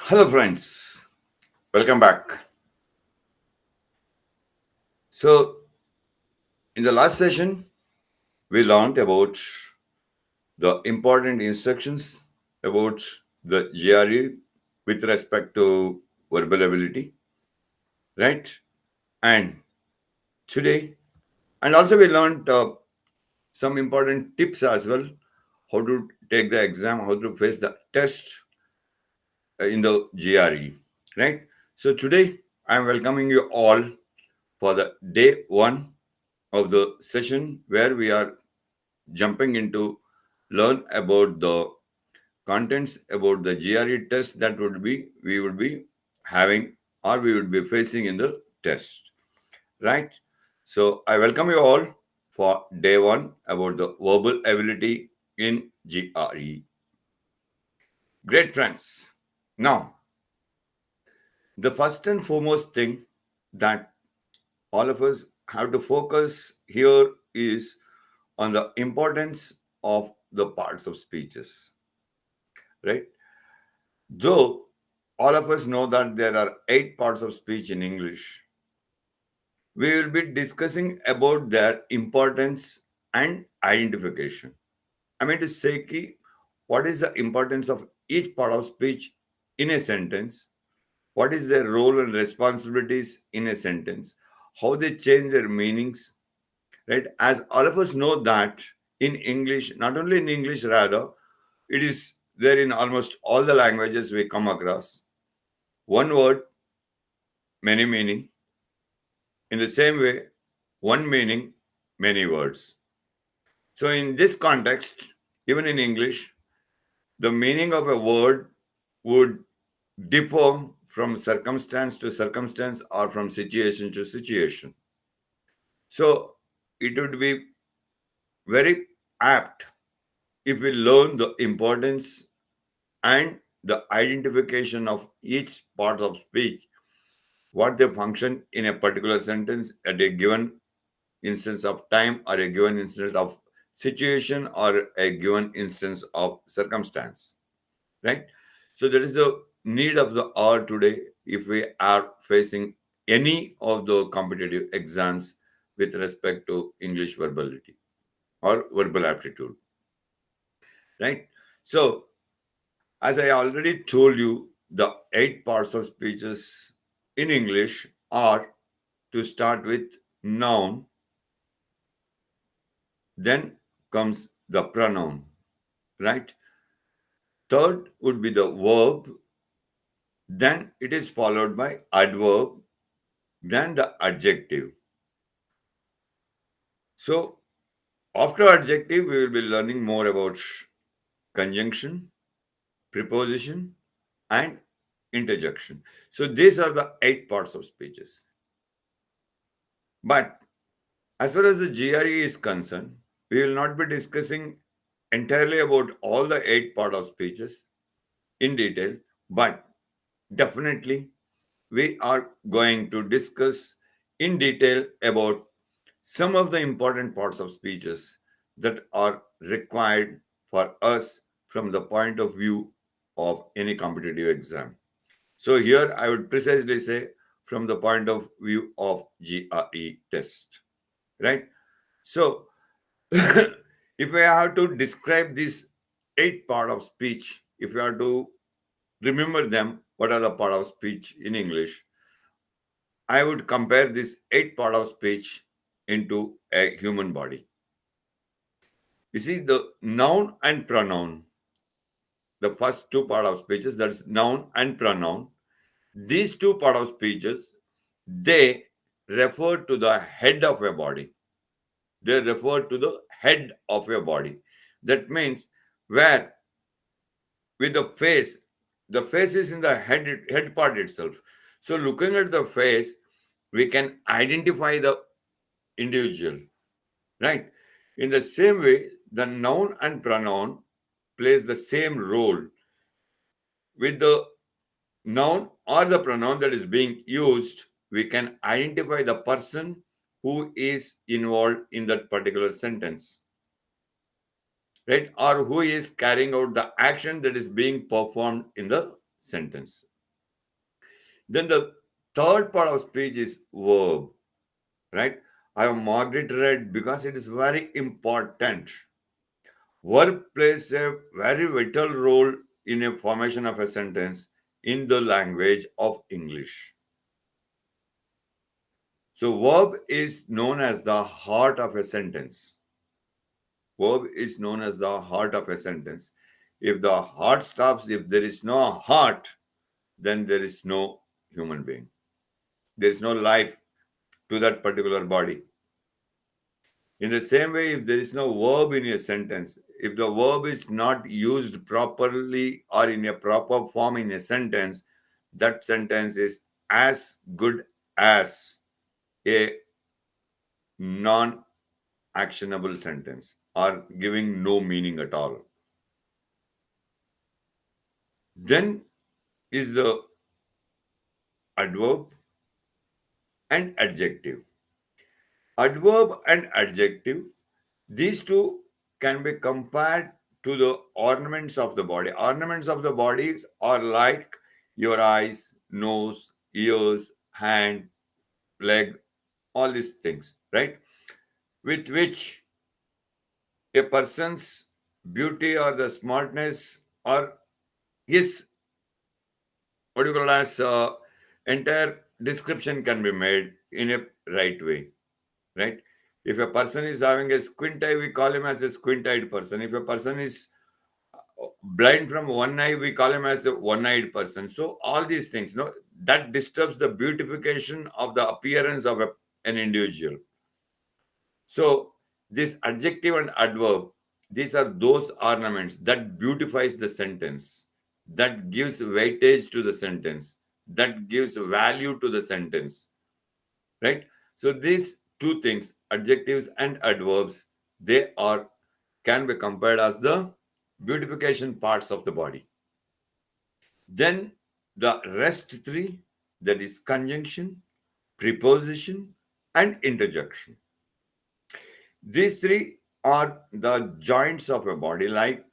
Hello, friends. Welcome back. So, in the last session, we learned about the important instructions about the GRE with respect to verbal ability, right? And today, and also we learned some important tips as well, how to take the exam, how to face the test in the GRE, right? So, today, I am welcoming you all for the day one of the session where we are jumping into learn about the contents about the GRE test that we would be having or we would be facing in the test, right? So I welcome you all for day one about the verbal ability in GRE. Great friends. Now, the first and foremost thing that all of us have to focus here is on the importance of the parts of speeches, right? Though all of us know that there are 8 parts of speech in English, we will be discussing about their importance and identification. I mean to say, what is the importance of each part of speech in a sentence? What is their role and responsibilities in a sentence? How they change their meanings, right? As all of us know that in English, not only in English, rather, it is there in almost all the languages we come across. One word, many meaning. In the same way, one meaning, many words. So in this context, even in English, the meaning of a word would differ from circumstance to circumstance or from situation to situation. So it would be very apt if we learn the importance and the identification of each part of speech, what they function in a particular sentence at a given instance of time or a given instance of situation or a given instance of circumstance, right? So that is the need of the hour today if we are facing any of the competitive exams with respect to English verbality or verbal aptitude, right? So as I already told you, the 8 parts of speeches in English are to start with noun, then comes the pronoun, right? Third would be the verb, then it is followed by adverb, then the adjective. So, after adjective, we will be learning more about conjunction, preposition, and interjection. So, these are the 8 parts of speeches. But as far as the GRE is concerned, we will not be discussing entirely about all the 8 parts of speeches in detail, but definitely we are going to discuss in detail about some of the important parts of speeches that are required for us from the point of view of any competitive exam. So here I would precisely say from the point of view of GRE test, right? So if I have to describe this 8 part of speech, if you have to remember them, what are the part of speech in English? I would compare this 8 part of speech into a human body. You see, the noun and pronoun, the first 2 part of speeches, that's noun and pronoun. These 2 part of speeches, they refer to the head of a body. They refer to the head of a body. That means where with the face is in the head part itself. So looking at the face, we can identify the individual, right? In the same way, the noun and pronoun plays the same role with the noun or the pronoun that is being used. We can identify the person who is involved in that particular sentence, right? Or who is carrying out the action that is being performed in the sentence. Then the third part of speech is verb, right? I have marked it red because it is very important. Verb plays a very vital role in a formation of a sentence in the language of English. So verb is known as the heart of a sentence. Verb is known as the heart of a sentence. If the heart stops, if there is no heart, then there is no human being. There is no life to that particular body. In the same way, if there is no verb in a sentence, if the verb is not used properly or in a proper form in a sentence, that sentence is as good as a non actionable sentence or giving no meaning at all. Then is the adverb and adjective. Adverb and adjective, these two can be compared to the ornaments of the body. Ornaments of the bodies are like your eyes, nose, ears, hand, leg, all these things, right? With which a person's beauty or the smartness or his, what do you call as, entire description can be made in a right way, right? If a person is having a squint eye, we call him as a squint-eyed person. If a person is blind from one eye, we call him as a one-eyed person. So all these things, no, that disturbs the beautification of the appearance of an individual. So this adjective and adverb, these are those ornaments that beautifies the sentence, that gives weightage to the sentence, that gives value to the sentence, right? So these two things, adjectives and adverbs, they are can be compared as the beautification parts of the body. Then the rest three, that is conjunction, preposition, and interjection. These three are the joints of a body. Like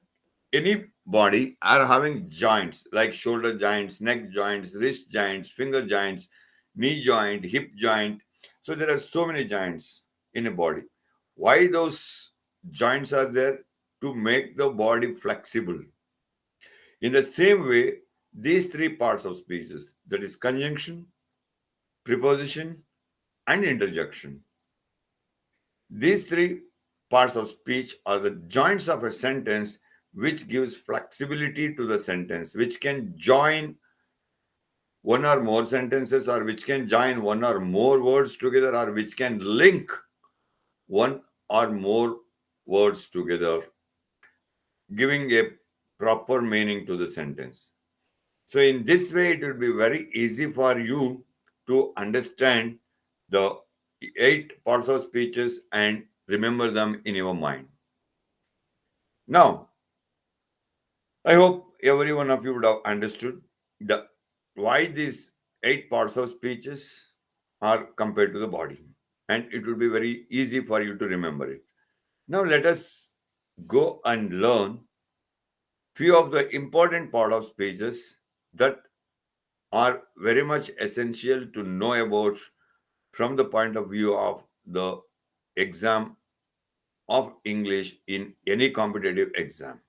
any body are having joints like shoulder joints, neck joints, wrist joints, finger joints, knee joint, hip joint. So there are so many joints in a body. Why those joints are there? To make the body flexible. In the same way, these three parts of speeches, that is conjunction, preposition, and interjection, these three parts of speech are the joints of a sentence which gives flexibility to the sentence, which can join one or more sentences, or which can join one or more words together, or which can link one or more words together, giving a proper meaning to the sentence. So, in this way, it will be very easy for you to understand the eight parts of speeches and remember them in your mind. Now, I hope every one of you would have understood the why these eight parts of speeches are compared to the body, and it will be very easy for you to remember it. Now, let us go and learn few of the important part of speeches that are very much essential to know about from the point of view of the exam of English in any competitive exam.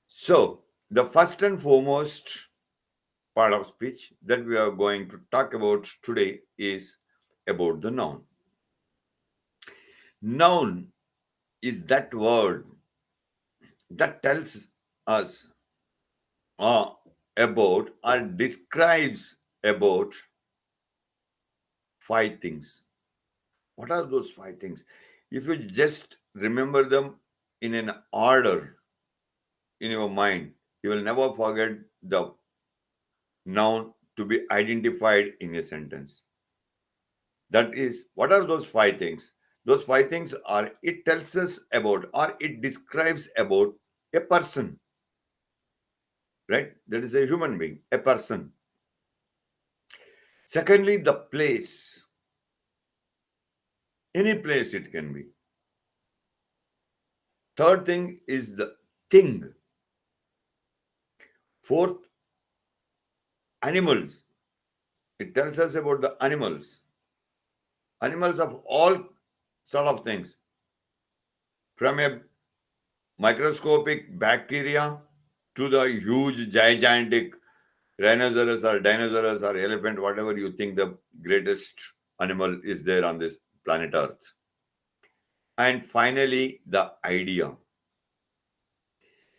So, the first and foremost part of speech that we are going to talk about today is about the noun. Noun is that word that tells us uh, about or describes about five things. What are those five things? If you just remember them in an order in your mind, you will never forget the noun to be identified in a sentence. That is, what are those five things? Those five things are, it tells us about or it describes about a person, right? That is a human being, a person. Secondly, the place. Any place it can be. Third thing is the thing. Fourth, Animals. It tells us about the animals. Animals of all sort of things. From a microscopic bacteria to the huge, gigantic rhinoceros or dinosaurs or elephant, whatever you think the greatest animal is there on this planet Earth. And finally, the idea.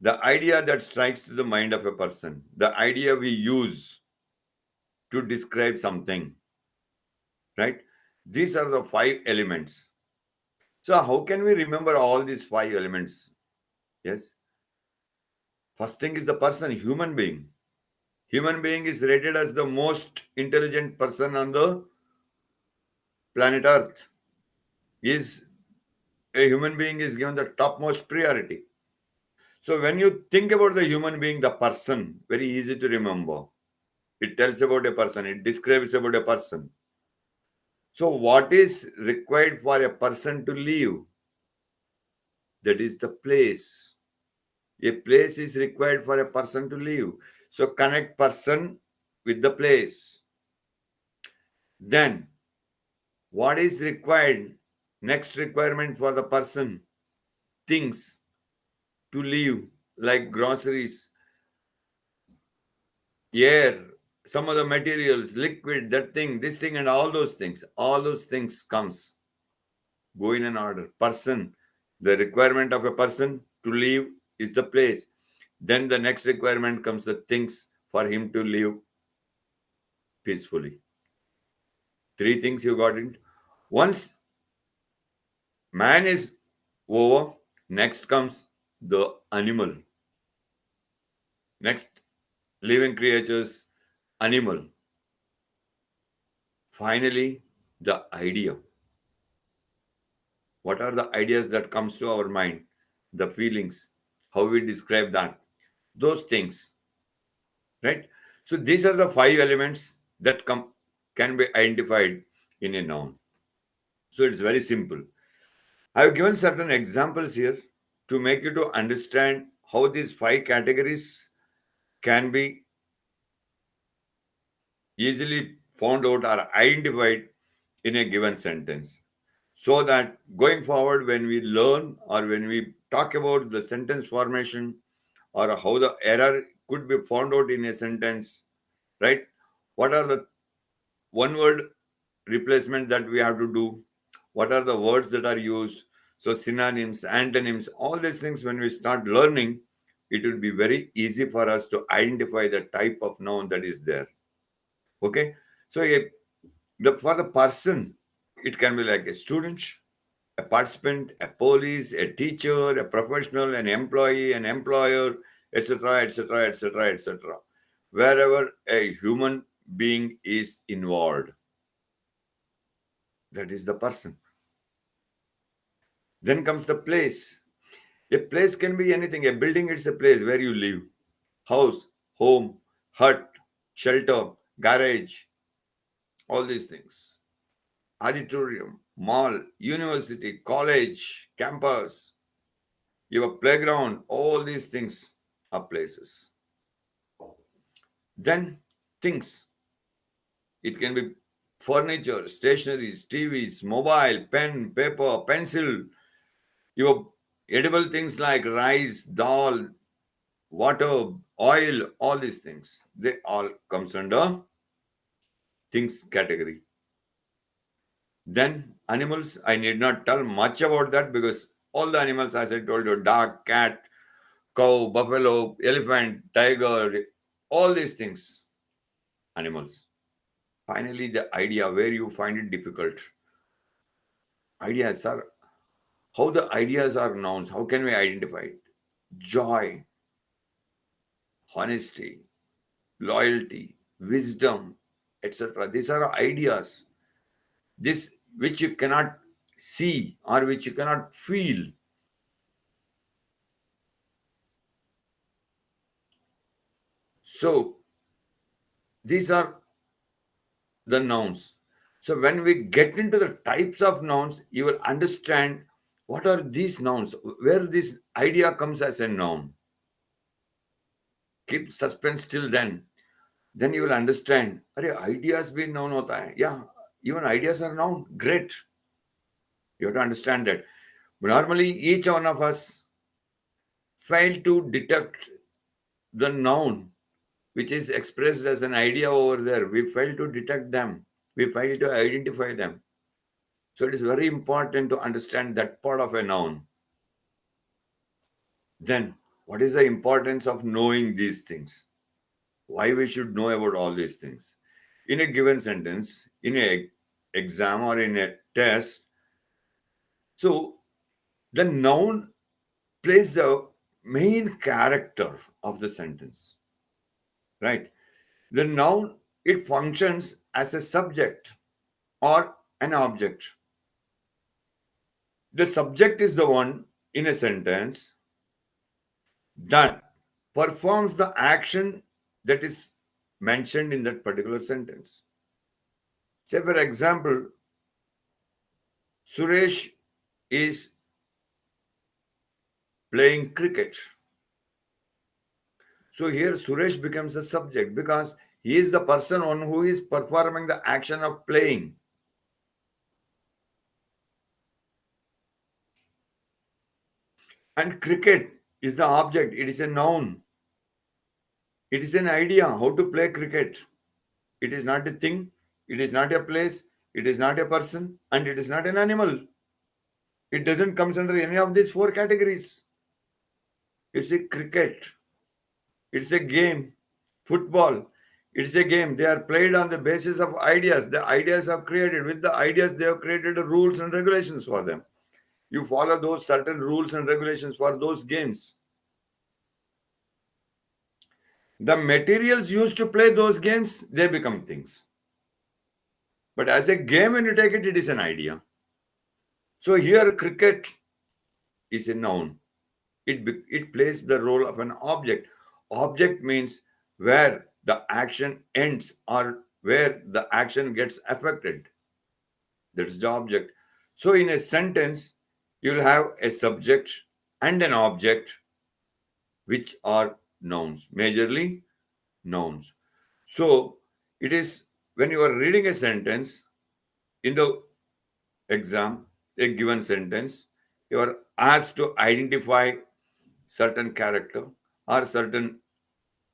The idea that strikes to the mind of a person. The idea we use to describe something. Right? These are the 5 elements. So, how can we remember all these 5 elements? Yes. First thing is the person, human being. Human being is rated as the most intelligent person on the planet Earth. Is a human being is given the topmost priority. So when you think about the human being, the person, very easy to remember. It tells about a person, it describes about a person. So what is required for a person to live? That is the place. A place is required for a person to live. So connect person with the place. Then what is required? Next requirement for the person, things to live, like groceries, air, some of the materials, liquid, that thing, this thing, and all those things comes, go in an order. Person, the requirement of a person to live is the place. Then the next requirement comes the things for him to live peacefully. 3 things you got it. Once man is over, next comes the animal. Next, living creatures, animal. Finally, the idea. What are the ideas that comes to our mind? The feelings, how we describe that, those things, right? So these are the 5 elements that can be identified in a noun. So it's very simple. I have given certain examples here to make you to understand how these 5 categories can be easily found out or identified in a given sentence. So that going forward, when we learn or when we talk about the sentence formation or how the error could be found out in a sentence, right? What are the one word replacement that we have to do? What are the words that are used? So synonyms, antonyms, all these things, when we start learning, it will be very easy for us to identify the type of noun that is there. Okay. So for the person, it can be like a student, a participant, a police, a teacher, a professional, an employee, an employer, etc., etc., etc., etc. Wherever a human being is involved, that is the person. Then comes the place. A place can be anything. A building is a place where you live. House, home, hut, shelter, garage, all these things. Auditorium, mall, university, college, campus, your playground, all these things are places. Then things. It can be furniture, stationeries, TVs, mobile, pen, paper, pencil, your edible things like rice, dal, water, oil, all these things. They all comes under things category. Then animals, I need not tell much about that because all the animals, as I told you, dog, cat, cow, buffalo, elephant, tiger, all these things, animals. Finally, the idea where you find it difficult. Ideas are how the ideas are nouns. How can we identify it? Joy, honesty, loyalty, wisdom, etc. These are ideas. This which you cannot see or which you cannot feel. So these are the nouns. So when we get into the types of nouns, you will understand what are these nouns, where this idea comes as a noun. Keep suspense till then. then you will understand, अरे ideas भी noun होता है. Yeah, even ideas are noun. Great. You have to understand that. But normally, each one of us fail to detect the noun which is expressed as an idea over there. We fail to detect them. We fail to identify them. So it is very important to understand that part of a noun. Then, what is the importance of knowing these things? Why we should know about all these things? In a given sentence, in a exam or in a test, so the noun plays the main character of the sentence, right? The noun, it functions as a subject or an object. The subject is the one in a sentence that performs the action that is mentioned in that particular sentence. Say, for example, Suresh is playing cricket. So here Suresh becomes a subject because he is the person on who is performing the action of playing. And cricket is the object, it is a noun. It is an idea how to play cricket. It is not a thing, it is not a place, it is not a person, and it is not an animal. It doesn't come under any of these four categories. It's a cricket. It's a game. Football. It's a game. They are played on the basis of ideas. The ideas are created. With the ideas, they have created rules and regulations for them. You follow those certain rules and regulations for those games. The materials used to play those games, they become things. But as a game, when you take it, it is an idea. So here, cricket is a noun. It plays the role of an object. Object means where the action ends or where the action gets affected. That's the object. So in a sentence, you'll have a subject and an object, which are nouns, majorly nouns. So it is when you are reading a sentence in the exam, a given sentence, you are asked to identify certain character or certain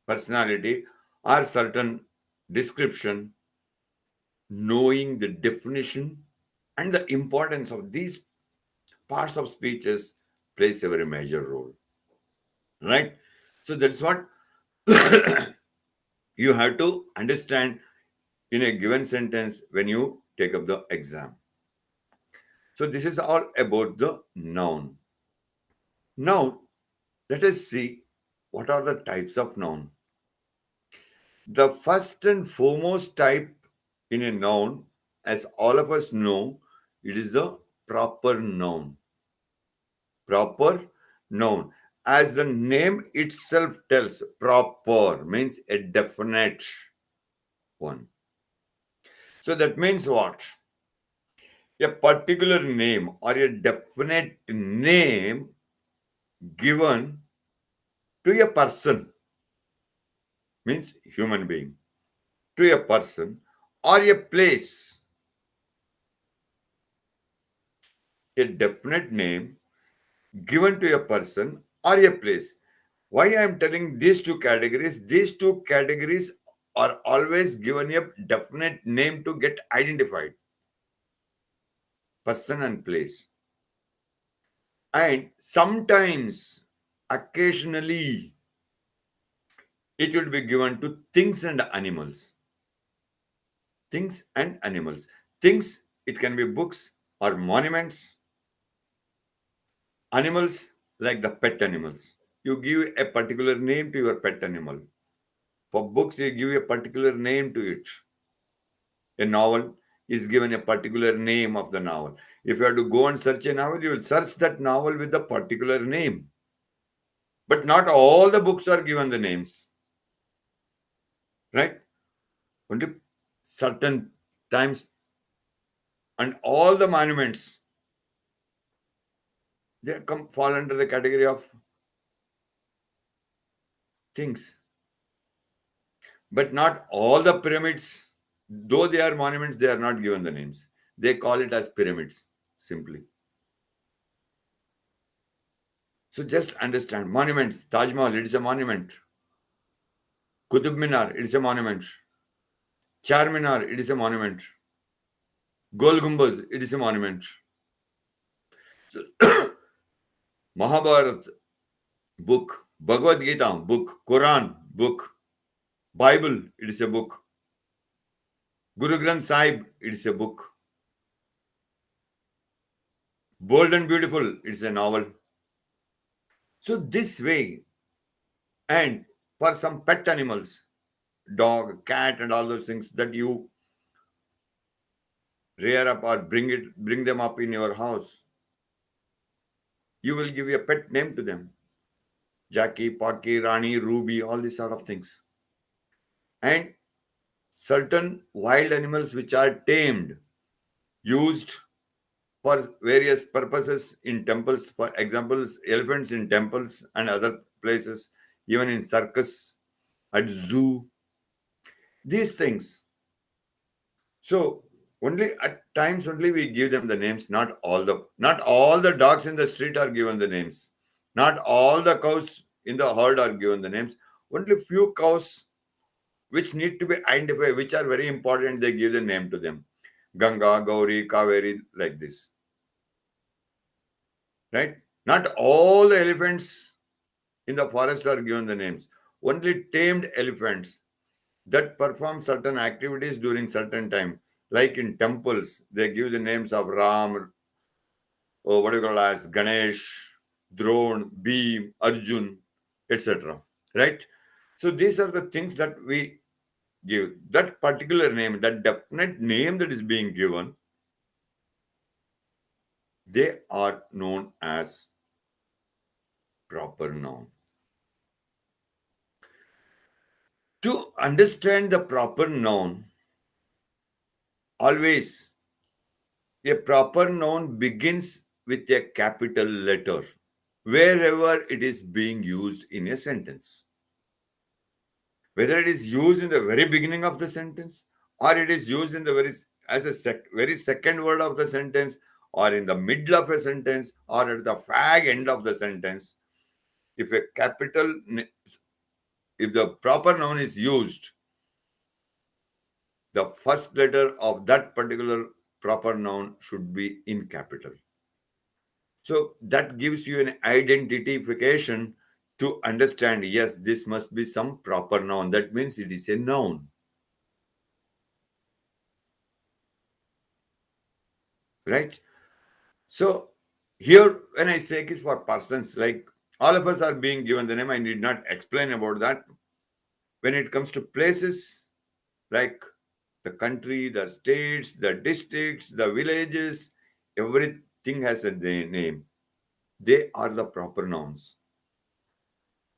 personality or certain description. Knowing the definition and the importance of these parts of speeches plays a very major role, right? So that's what you have to understand in a given sentence when you take up the exam. So this is all about the noun. Now let us see what are the types of noun. The first and foremost type in a noun, as all of us know, it is the proper noun. Proper noun. As the name itself tells, proper means a definite one. So that means what? A particular name or a definite name given to a person, means human being, to a person or a place. A definite name given to a person or a place. Why I am telling these two categories? These two categories are always given a definite name to get identified, person and place. And sometimes, occasionally, it will be given to things and animals. Things and animals. Things, it can be books or monuments. Animals, like the pet animals. You give a particular name to your pet animal. For books, you give a particular name to it. A novel is given a particular name of the novel. If you have to go and search a novel, you will search that novel with a particular name. But not all the books are given the names, right? Only certain times, and all the monuments, they come fall under the category of things. But not all the pyramids, though they are monuments, they are not given the names. They call it as pyramids simply. So just understand monuments. Taj Mahal, it is a monument. Qutub Minar, it is a monument. Charminar, it is a monument. Gol Gumbaz, it is a monument. So, Mahabharata, book. Bhagavad Gita, book. Quran, book. Bible, it is a book. Guru Granth Sahib, it is a book. Bold and Beautiful, it is a novel. So this way, and for some pet animals, dog, cat, and all those things that you rear up or bring them up in your house, you will give a pet name to them. Jackie, Pocky, Rani, Ruby, all these sort of things. And certain wild animals which are tamed, used for various purposes in temples, for examples, elephants in temples and other places, even in circus, at zoo, these things. So only at times only we give them the names. Not all the dogs in the street are given the names. Not all the cows in the herd are given the names. Only few cows which need to be identified, which are very important, they give the name to them. Ganga, Gauri, Kaveri, like this. Right? Not all the elephants in the forest are given the names. Only tamed elephants that perform certain activities during certain time. Like in temples, they give the names of Ram, or what do you call as Ganesh, Drone, Bhim, Arjun, etc. Right? So these are the things that we give. That particular name, that definite name that is being given, they are known as proper noun. To understand the proper noun, always a proper noun begins with a capital letter wherever it is being used in a sentence. Whether it is used in the very beginning of the sentence, or it is used in the very second word of the sentence, or in the middle of a sentence, or at the fag end of the sentence, if a if the proper noun is used, the first letter of that particular proper noun should be in capital. So that gives you an identification to understand, yes, this must be some proper noun. That means it is a noun. Right? So here, when I say it is for persons, like all of us are being given the name, I need not explain about that. When it comes to places, like the country, the states, the districts, the villages, everything has a name. They are the proper nouns.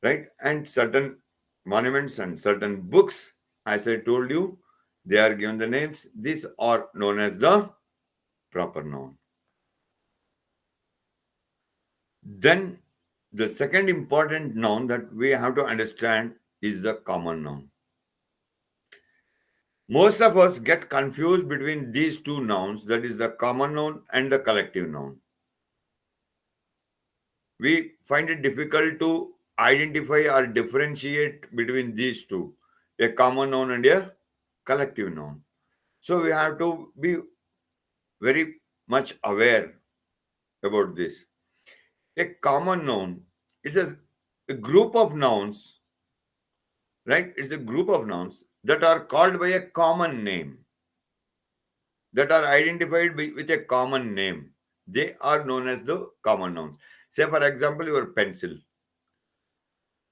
Right? And certain monuments and certain books, as I told you, they are given the names. These are known as the proper noun. Then the second important noun that we have to understand is the common noun. Most of us get confused between these two nouns, that is the common noun and the collective noun. We find it difficult to identify or differentiate between these two, a common noun and a collective noun. So we have to be very much aware about this. A common noun, it's a group of nouns, right? It's a group of nouns that are called by a common name, that are identified with a common name. They are known as the common nouns. Say, for example, your pencil.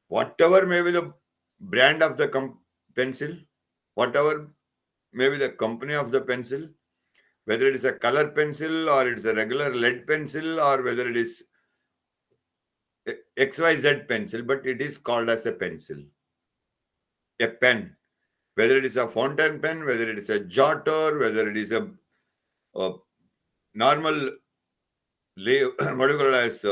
Whatever may be the brand of the pencil, whatever may be the company of the pencil, whether it is a color pencil or it's a regular lead pencil or whether it is XYZ pencil, but it is called as a pencil. A pen, whether it is a fountain pen, whether it is a jotter, whether it is a normal what do you call it as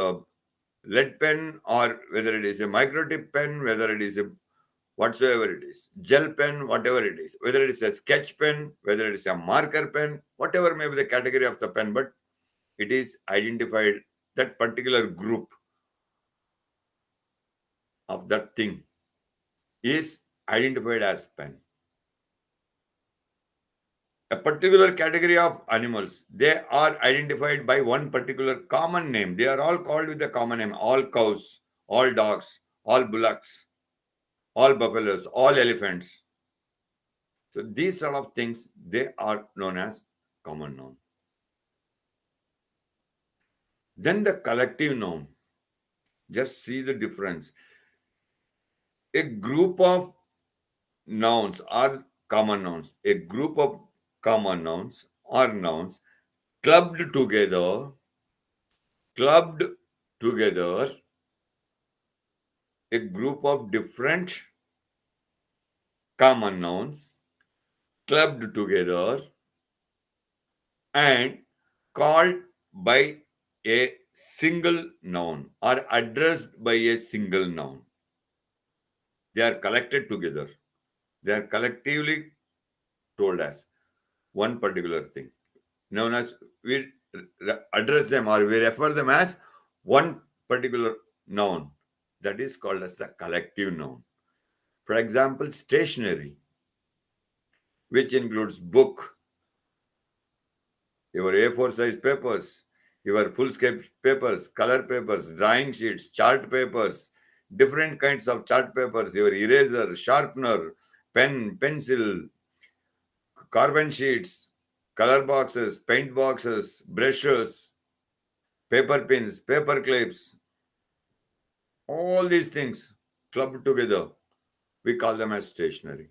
lead pen, or whether it is a microtip pen, whether it is a whatsoever it is, gel pen, whatever it is, whether it is a sketch pen, whether it is a marker pen, whatever may be the category of the pen, but it is identified, that particular group of that thing is identified as pen. A particular category of animals, they are identified by one particular common name. They are all called with a common name. All cows, all dogs, all bullocks, all buffaloes, all elephants. So these sort of things, they are known as common noun. Then the collective noun. Just see the difference. A group of nouns are common nouns. A group of common nouns are nouns clubbed together, clubbed together, a group of different common nouns clubbed together and called by a single noun or addressed by a single noun. They are collected together. They are collectively told as one particular thing, known as, we address them or we refer them as one particular noun. That is called as the collective noun. For example, stationery, which includes book, your A4 size papers, your full scale papers, color papers, drawing sheets, chart papers, different kinds of chart papers, your eraser, sharpener, pen, pencil, carbon sheets, color boxes, paint boxes, brushes, paper pins, paper clips, all these things clubbed together, we call them as stationery.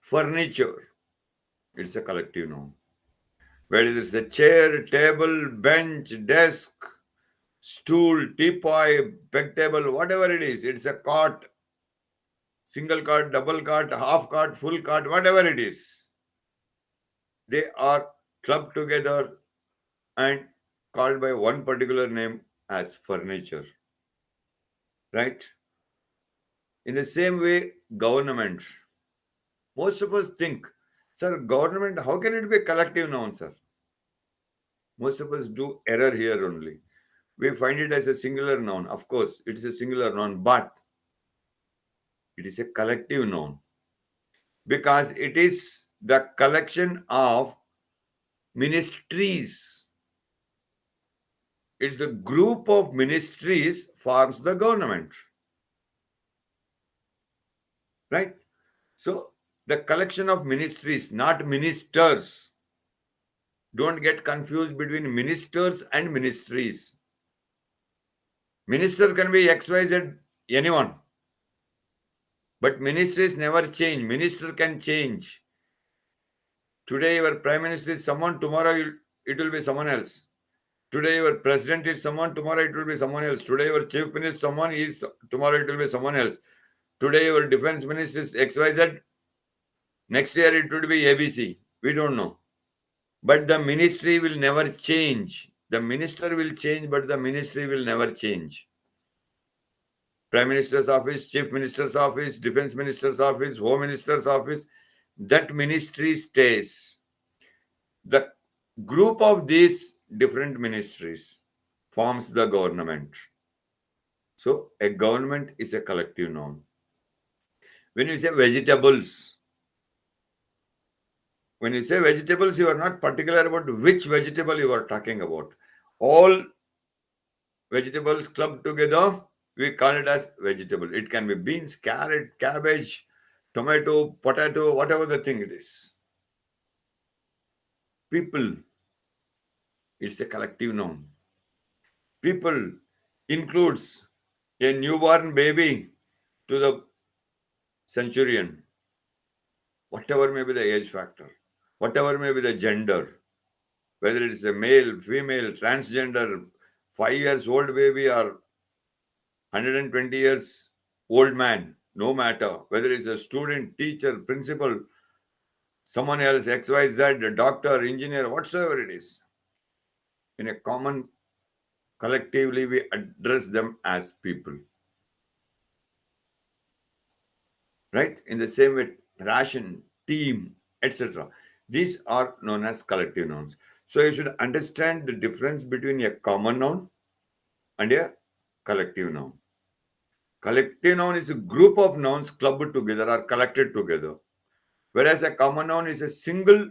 Furniture, it's a collective noun. Whether it's a chair, table, bench, desk, stool, teapot, bed table, whatever it is, it's a cot, single cot, double cot, half cot, full cot, whatever it is. They are clubbed together and called by one particular name as furniture. Right? In the same way, government. Most of us think, sir, government, how can it be a collective noun, sir? Most of us do error here only. We find it as a singular noun. Of course, it is a singular noun, but it is a collective noun because it is the collection of ministries. It's a group of ministries forms the government. Right? So the collection of ministries, not ministers. Don't get confused between ministers and ministries. Minister can be XYZ, anyone. But ministries never change. Minister can change. Today your prime minister is someone, tomorrow it will be someone else. Today your president is someone, tomorrow it will be someone else. Today your chief minister someone is, tomorrow it will be someone else. Today your defense minister is XYZ, next year it will be ABC. We don't know. But the ministry will never change. The minister will change, but the ministry will never change. Prime Minister's office, Chief Minister's office, Defense Minister's office, Home Minister's office, that ministry stays. The group of these different ministries forms the government. So a government is a collective noun. When you say vegetables, you are not particular about which vegetable you are talking about. All vegetables clubbed together, we call it as vegetable. It can be beans, carrot, cabbage, tomato, potato, whatever the thing it is. People, it's a collective noun. People includes a newborn baby to the centurion, whatever may be the age factor, whatever may be the gender, whether it's a male, female, transgender, 5 years old baby or 120 years old man, no matter whether it's a student, teacher, principal, someone else, XYZ, doctor, engineer, whatsoever it is. In a common, collectively, we address them as people. right? In the same way, ration, team, etc. These are known as collective nouns. So you should understand the difference between a common noun and a collective noun. Collective noun is a group of nouns clubbed together or collected together, whereas a common noun is a single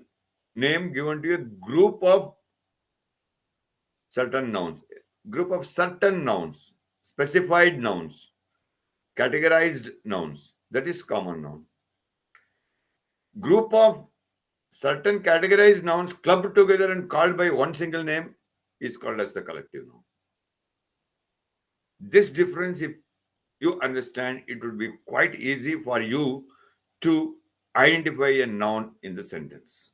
name given to a group of certain nouns, specified nouns, categorized nouns. That is common noun. Group of certain categorized nouns clubbed together and called by one single name is called as the collective noun. This difference, if you understand, it would be quite easy for you to identify a noun in the sentence.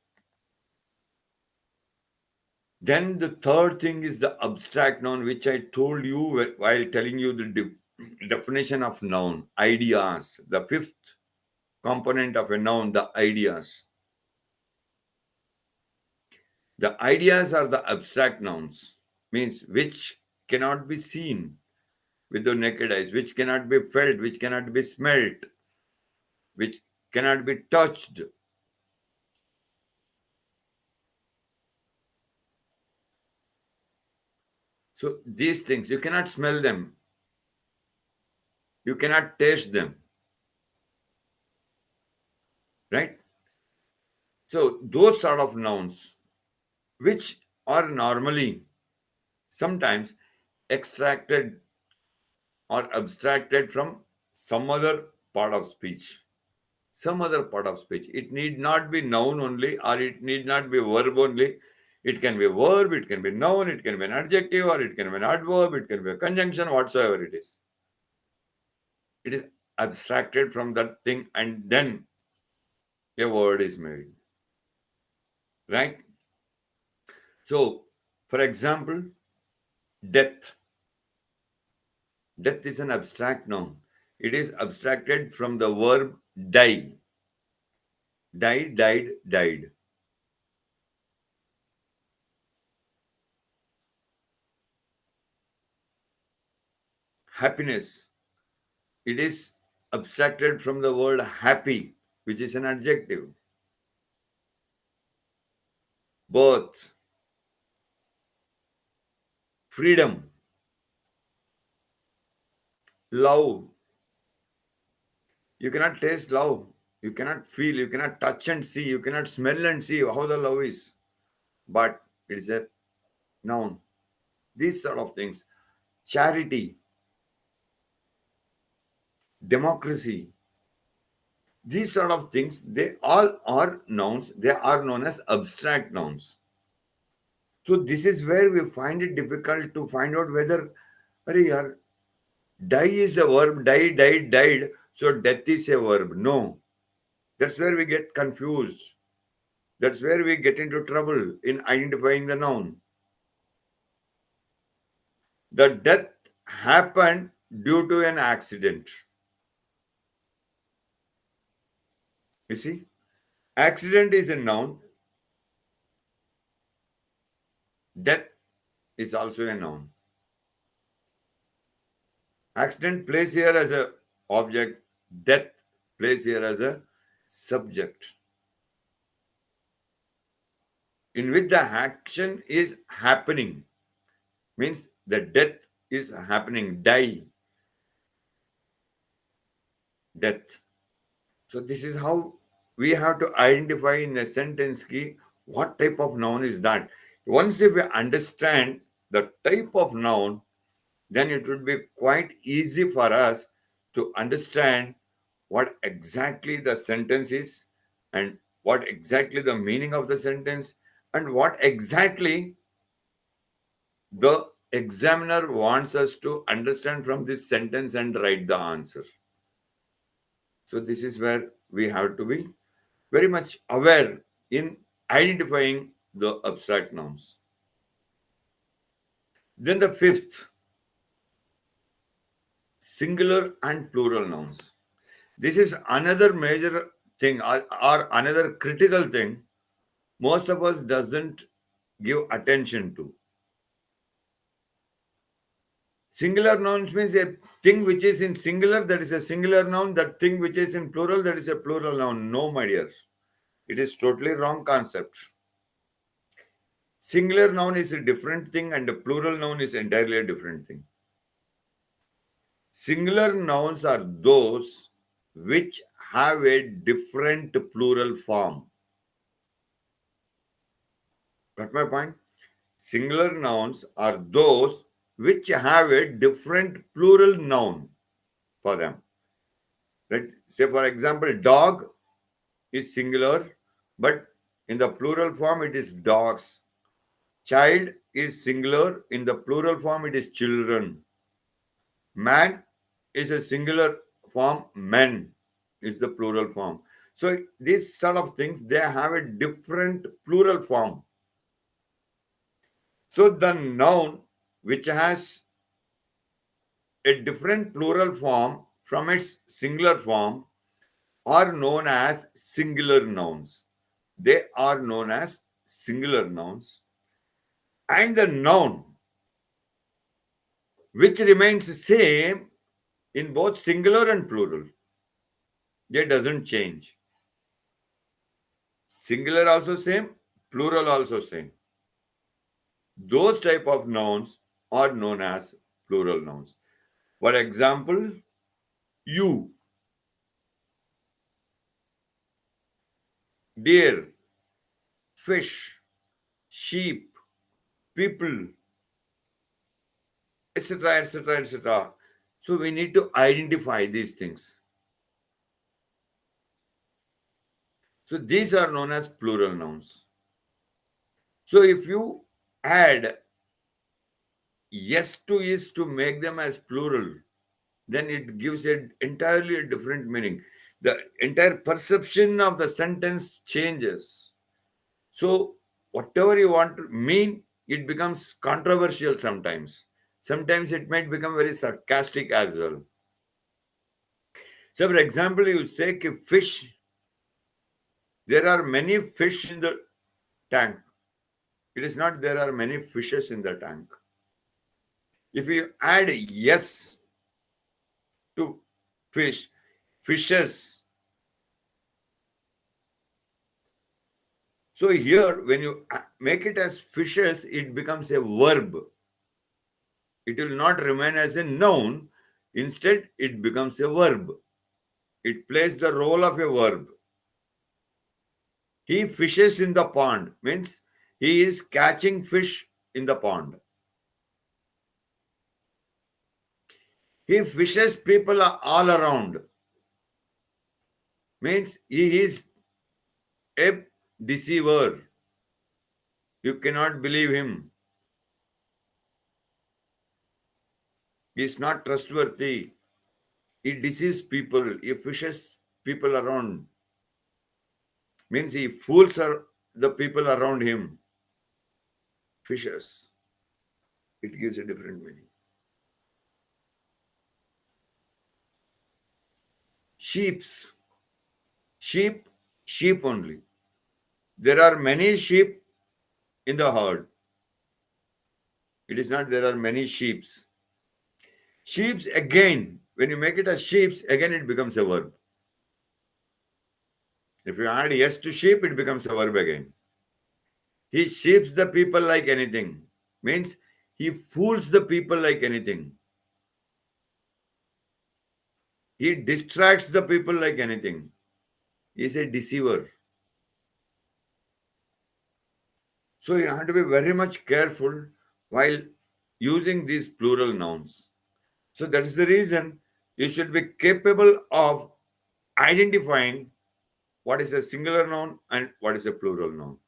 Then the third thing is the abstract noun, which I told you while telling you the definition of noun, ideas. The fifth component of a noun, the ideas. The ideas are the abstract nouns, means which cannot be seen with the naked eyes, which cannot be felt, which cannot be smelt, which cannot be touched. So these things, you cannot smell them, you cannot taste them, right? So those sort of nouns, which are normally sometimes extracted or abstracted from some other part of speech. Some other part of speech. It need not be noun only, or it need not be verb only. It can be a verb, it can be noun, it can be an adjective, or it can be an adverb, it can be a conjunction, whatsoever it is. It is abstracted from that thing and then a word is made. Right? So, for example, death. Death is an abstract noun. It is abstracted from the verb die. Die, died, died. Happiness. It is abstracted from the word happy, which is an adjective. Birth. Freedom. Love. You cannot taste love. You cannot feel, you cannot touch and see, you cannot smell and see how the love is. But it is a noun. These sort of things. Charity, democracy, these sort of things, they all are nouns. They are known as abstract nouns. So this is where we find it difficult to find out whether, "Arey yaar, die is a verb, die, died, died, so death is a verb." No. That's where we get confused. That's where we get into trouble in identifying the noun. The death happened due to an accident. You see, accident is a noun, death is also a noun. Accident plays here as a object, death plays here as a subject, in which the action is happening, means the death is happening, die, death. So this is how we have to identify in a sentence key what type of noun is that. Once if we understand the type of noun, then it would be quite easy for us to understand what exactly the sentence is and what exactly the meaning of the sentence and what exactly the examiner wants us to understand from this sentence and write the answer. So this is where we have to be very much aware in identifying the abstract nouns. Then the fifth, singular and plural nouns. This is another major thing or another critical thing most of us doesn't give attention to. Singular nouns means a thing which is in singular, that is a singular noun. That thing which is in plural, that is a plural noun. No, my dears. It is totally wrong concept. Singular noun is a different thing and a plural noun is entirely a different thing. Singular nouns are those which have a different plural form. Got my point? Singular nouns are those which have a different plural noun for them. Right? Say, for example, dog is singular, but in the plural form it is dogs. Child is singular, in the plural form it is children. Man is a singular form, men is the plural form. So these sort of things, they have a different plural form. So the noun which has a different plural form from its singular form are known as singular nouns. They are known as singular nouns. And the noun which remains same in both singular and plural, it doesn't change. Singular also same, plural also same. Those type of nouns are known as plural nouns. For example, you, deer, fish, sheep, people, etc., etc., etc. So we need to identify these things. So these are known as plural nouns. So if you add yes to is to make them as plural, then it gives an entirely different meaning. The entire perception of the sentence changes. So whatever you want to mean, it becomes controversial sometimes. Sometimes it might become very sarcastic as well. So for example, you say fish, there are many fish in the tank. It is not there are many fishes in the tank. If you add yes to fish, fishes. So here, when you make it as fishes, it becomes a verb. It will not remain as a noun. Instead, it becomes a verb. It plays the role of a verb. He fishes in the pond means he is catching fish in the pond. He fishes people all around means he is a deceiver. You cannot believe him. He is not trustworthy. He deceives people. He fishes people around. Means he fools the people around him. Fishes. It gives a different meaning. Sheeps. Sheep, sheep only. There are many sheep in the herd. It is not there are many sheeps. Sheeps again, when you make it as sheeps, again it becomes a verb. If you add yes to sheep, it becomes a verb again. He sheeps the people like anything. Means he fools the people like anything. He distracts the people like anything. He is a deceiver. So you have to be very much careful while using these plural nouns. So that is the reason you should be capable of identifying what is a singular noun and what is a plural noun.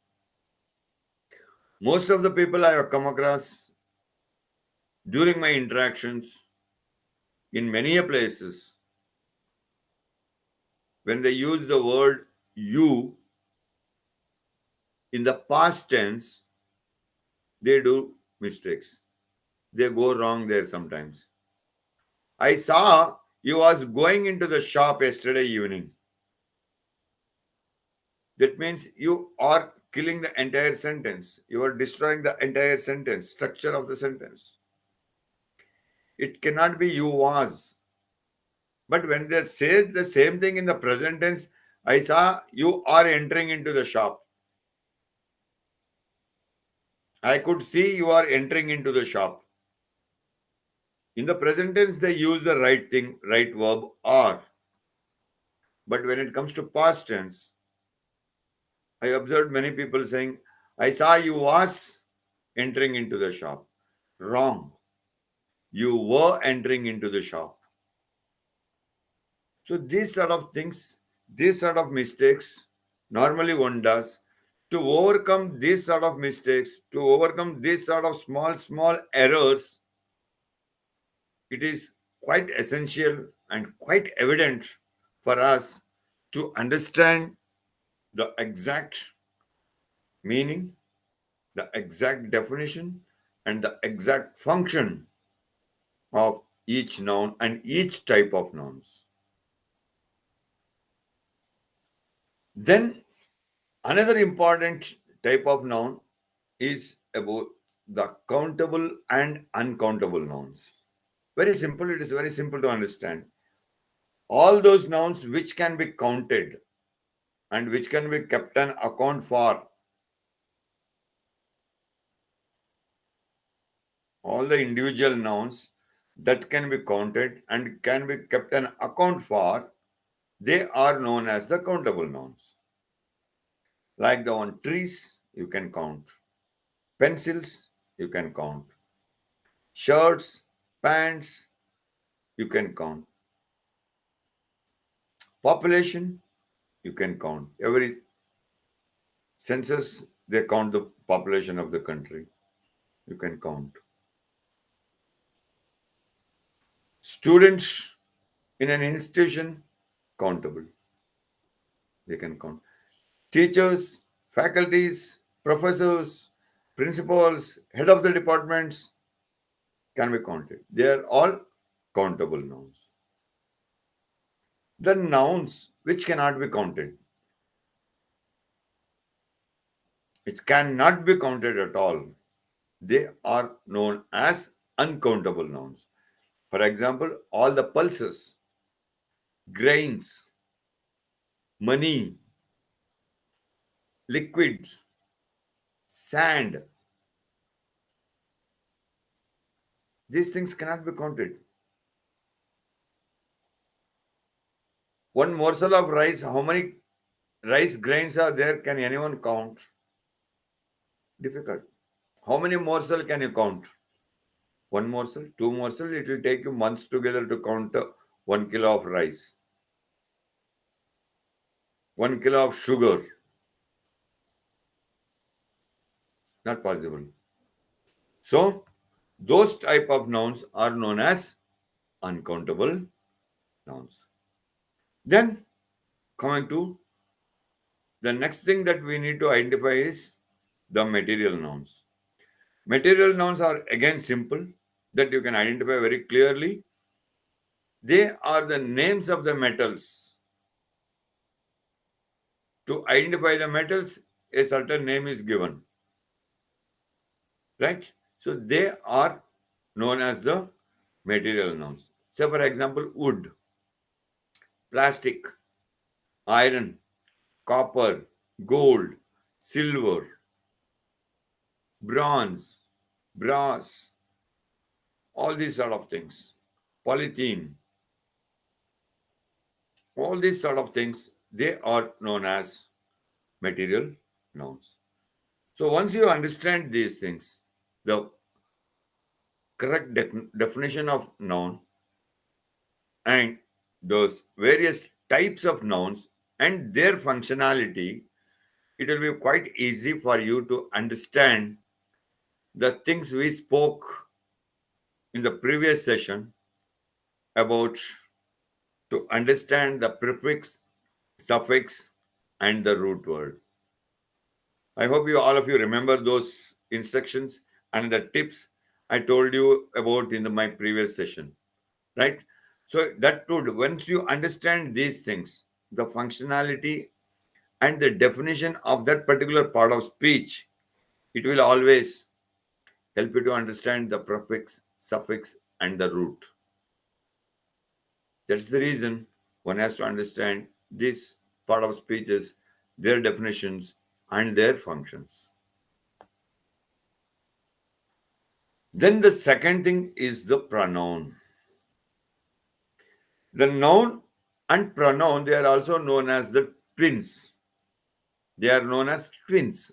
Most of the people I have come across during my interactions in many places, when they use the word you in the past tense, they do mistakes. They go wrong there sometimes. I saw you was going into the shop yesterday evening. That means you are killing the entire sentence. You are destroying the entire sentence, structure of the sentence. It cannot be you was. But when they say the same thing in the present tense, I saw you are entering into the shop. I could see you are entering into the shop. In the present tense, they use the right thing, right verb, are. But when it comes to past tense, I observed many people saying, I saw you was entering into the shop. Wrong. You were entering into the shop. So these sort of things, these sort of mistakes, normally one does. To overcome these sort of mistakes, to overcome these sort of small errors, it is quite essential and quite evident for us to understand the exact meaning, the exact definition, and the exact function of each noun and each type of nouns. Then another important type of noun is about the countable and uncountable nouns. Very simple, it is very simple to understand. All those nouns which can be counted and which can be kept an account for, all the individual nouns that can be counted and can be kept an account for, they are known as the countable nouns. Like the one trees, you can count. Pencils, you can count. Shirts, pants, you can count. Population, you can count. Every census, they count the population of the country. You can count. Students in an institution, countable. They can count. Teachers, faculties, professors, principals, head of the departments can be counted. They are all countable nouns. The nouns which cannot be counted, it cannot be counted at all. They are known as uncountable nouns. For example, all the pulses, grains, money, liquids, sand, these things cannot be counted. One morsel of rice, how many rice grains are there? Can anyone count? Difficult. How many morsel can you count? One morsel, two morsel, it will take you months together to count 1 kilo of rice, 1 kilo of sugar. Not possible. So, those type of nouns are known as uncountable nouns. Then, coming to the next thing that we need to identify is the material nouns. Material nouns are again simple that you can identify very clearly. They are the names of the metals. To identify the metals, a certain name is given, right? So they are known as the material nouns. Say, for example, wood, plastic, iron, copper, gold, silver, bronze, brass, all these sort of things, polythene, all these sort of things, they are known as material nouns. So once you understand these things, the correct definition of noun and those various types of nouns and their functionality, it will be quite easy for you to understand the things we spoke in the previous session about, to understand the prefix, suffix, and the root word. I hope you all of you remember those instructions and the tips I told you about in my previous session, right? So that would, once you understand these things, the functionality and the definition of that particular part of speech, it will always help you to understand the prefix, suffix, and the root. That's the reason one has to understand this part of speeches, their definitions, and their functions. Then the second thing is the pronoun. The noun and pronoun, they are also known as the twins. They are known as twins.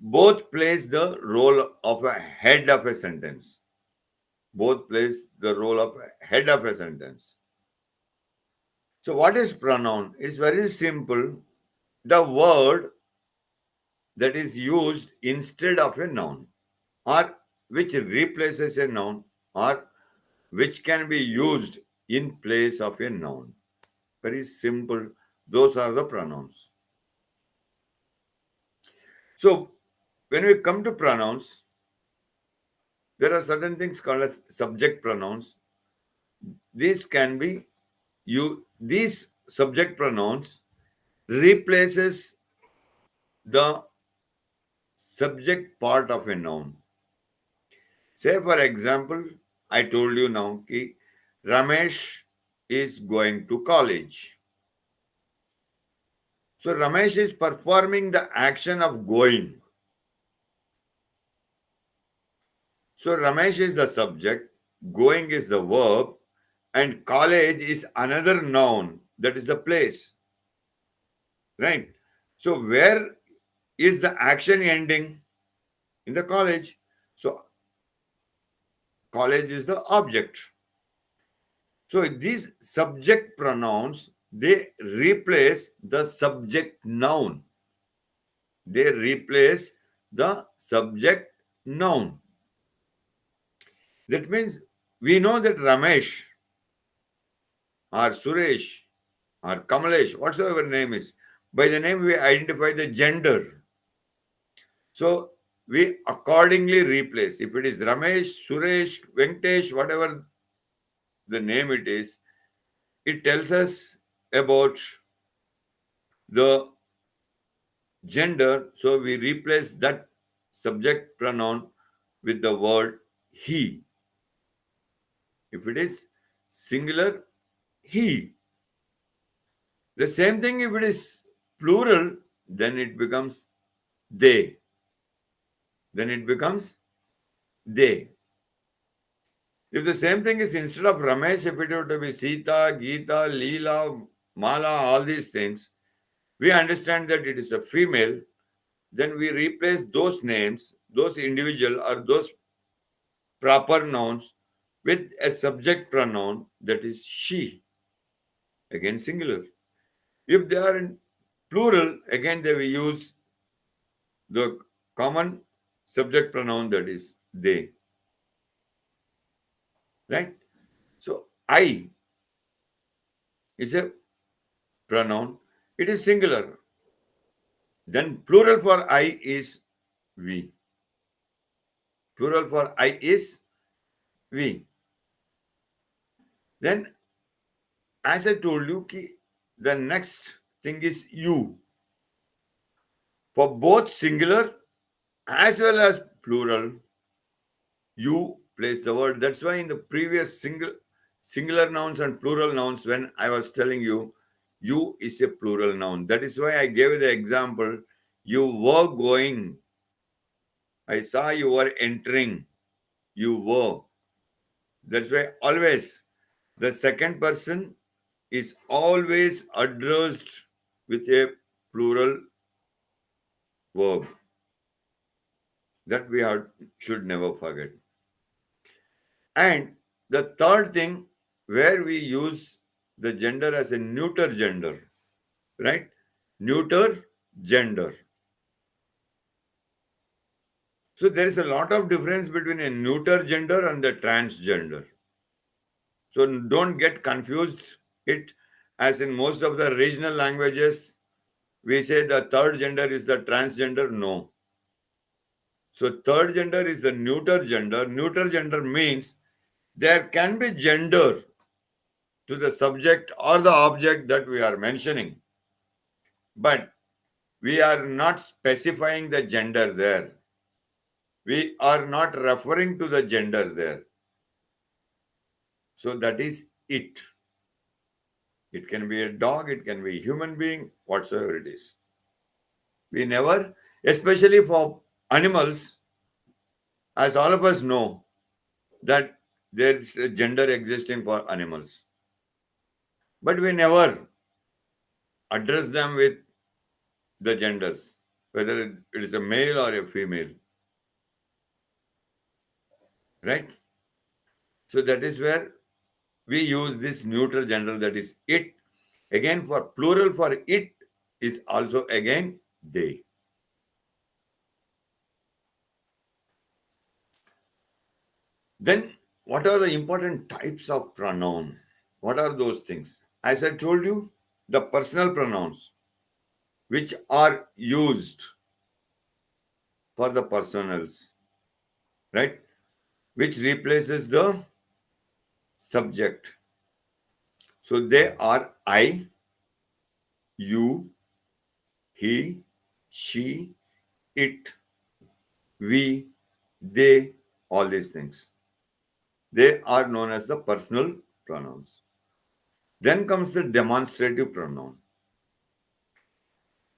Both plays the role of a head of a sentence. Both plays the role of a head of a sentence. So what is pronoun? It's very simple. The word that is used instead of a noun, or which replaces a noun, or which can be used in place of a noun. Very simple. Those are the pronouns. So when we come to pronouns, there are certain things called as subject pronouns. These can be these subject pronouns replaces the subject part of a noun. Say for example, I told you now कि Ramesh is going to college. So Ramesh is performing the action of going. So Ramesh is the subject, going is the verb, and college is another noun, that is the place. Right? So where is the action ending? In the college. So college is the object. So these subject pronouns, they replace the subject noun. They replace the subject noun. That means we know that Ramesh or Suresh or Kamalesh, whatsoever name is, by the name we identify the gender. So we accordingly replace. If it is Ramesh, Suresh, Venkatesh, whatever the name it is, it tells us about the gender. So we replace that subject pronoun with the word he. If it is singular, he. The same thing if it is plural, then it becomes they. Then it becomes they. If the same thing is instead of Ramesh, if it were to be Sita, Geeta, Leela, Mala, all these things, we understand that it is a female. Then we replace those names, those individual or those proper nouns with a subject pronoun that is she. Again, singular. If they are in plural, again they will use the common subject pronoun that is they. Right? So I is a pronoun. It is singular. Then plural for I is we. Plural for I is we. Then, as I told you, the next thing is you. For both singular as well as plural, you place the word. That's why in the previous singular nouns and plural nouns, when I was telling you, you is a plural noun. That is why I gave you the example. You were going. I saw you were entering. You were. That's why always the second person is always addressed with a plural verb. That we should never forget. And the third thing, where we use the gender as a neuter gender, right? Neuter gender. So there is a lot of difference between a neuter gender and the transgender. So don't get confused. It, as in most of the regional languages, we say the third gender is the transgender. No. So third gender is the neuter gender. Neuter gender means there can be gender to the subject or the object that we are mentioning, but we are not specifying the gender there. We are not referring to the gender there. So that is it. It can be a dog, it can be a human being, whatsoever it is. We never, especially for animals, as all of us know, that there is a gender existing for animals. But we never address them with the genders, whether it is a male or a female. Right? So that is where we use this neuter gender, that is it. Again, for plural for it is also again they. Then what are the important types of pronoun? What are those things? As I told you, the personal pronouns, which are used for the personals, right? Which replaces the subject. So they are I, you, he, she, it, we, they, all these things. They are known as the personal pronouns. Then comes the demonstrative pronoun.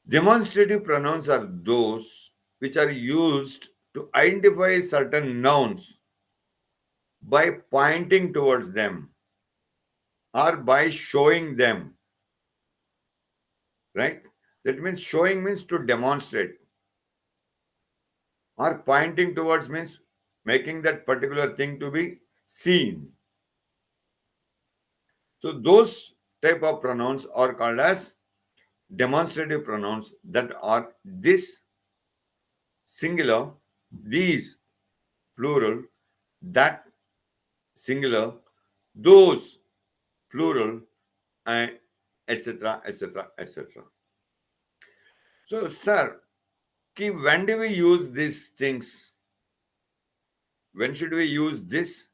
Demonstrative pronouns are those which are used to identify certain nouns by pointing towards them or by showing them, right? That means showing means to demonstrate, or pointing towards means making that particular thing to be seen. So those type of pronouns are called as demonstrative pronouns, that are this singular, these plural, that singular, those plural, and etc., etc., etc. So, sir, when do we use these things? When should we use this,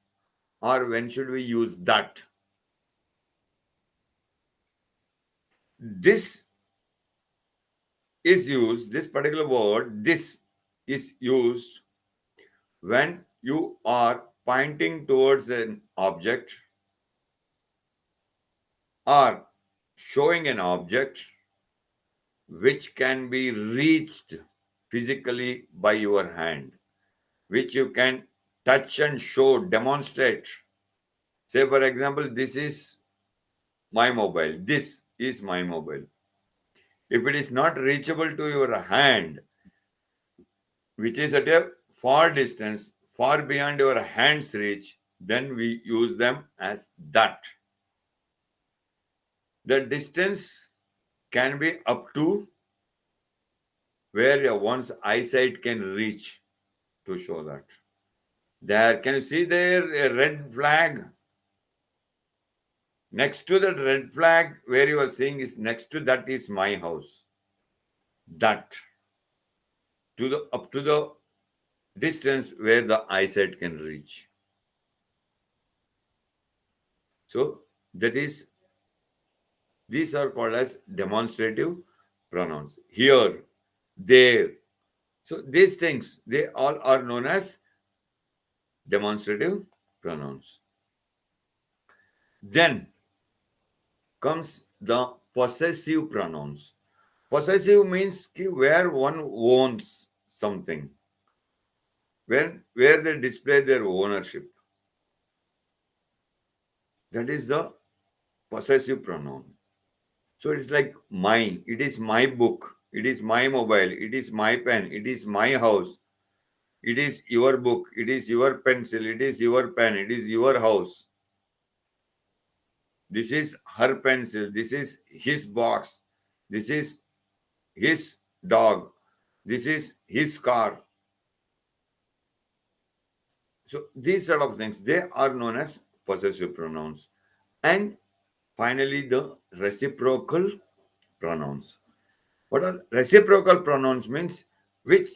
or when should we use that? This is used, this particular word, this is used when you are pointing towards an object or showing an object which can be reached physically by your hand, which you can touch and show, demonstrate. Say, for example, this is my mobile. This is my mobile. If it is not reachable to your hand, which is at a far distance, far beyond your hand's reach, then we use them as that. The distance can be up to where one's eyesight can reach to show that. There, can you see there a red flag? Next to that red flag, where you are seeing is next to that is my house. That to the up to the distance where the eyesight can reach. So that is, these are called as demonstrative pronouns. Here, there. So these things, they all are known as demonstrative pronouns. Then comes the possessive pronouns. Possessive means where one owns something, where they display their ownership. That is the possessive pronoun. So it's like mine, it is my book, it is my mobile, it is my pen, it is my house, it is your book, it is your pencil, it is your pen, it is your house. This is her pencil, this is his box, this is his dog, this is his car. So these sort of things, they are known as possessive pronouns. And finally, the reciprocal pronouns. What are reciprocal pronouns means? Which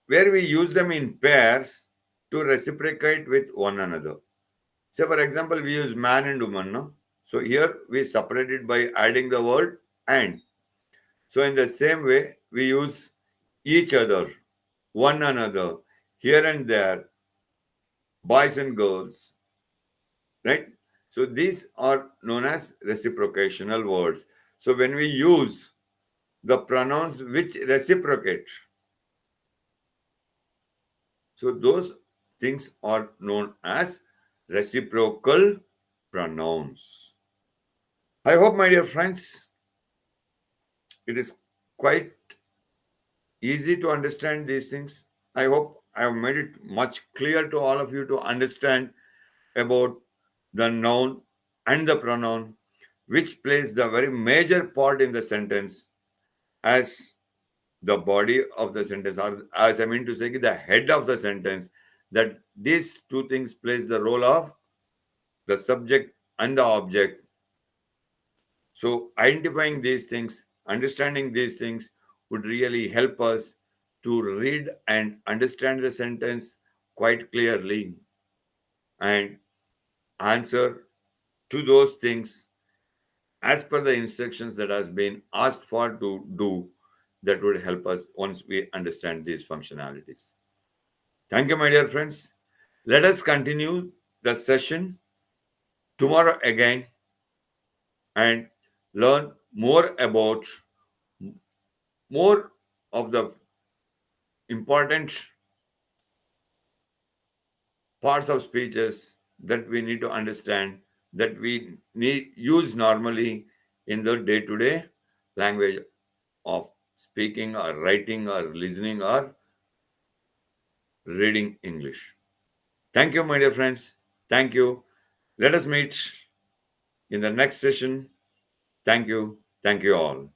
where we use them in pairs to reciprocate with one another. Say, for example, we use man and woman. No? So here we separate it by adding the word and. So in the same way, we use each other, one another, here and there, boys and girls, right? So these are known as reciprocational words. So when we use the pronouns which reciprocate, so those things are known as reciprocal pronouns. I hope, my dear friends, it is quite easy to understand these things. I hope I have made it much clear to all of you to understand about the noun and the pronoun, which plays the very major part in the sentence as the body of the sentence, or as I mean to say, the head of the sentence, that these two things plays the role of the subject and the object. So identifying these things, understanding these things would really help us to read and understand the sentence quite clearly and answer to those things as per the instructions that has been asked for to do. That would help us once we understand these functionalities. Thank you, my dear friends. Let us continue the session tomorrow again and learn more about more of the important parts of speeches that we need to understand, that we need use normally in the day-to-day language of speaking or writing or listening or reading English. Thank you, my dear friends. Thank you. Let us meet in the next session. Thank you. Thank you all.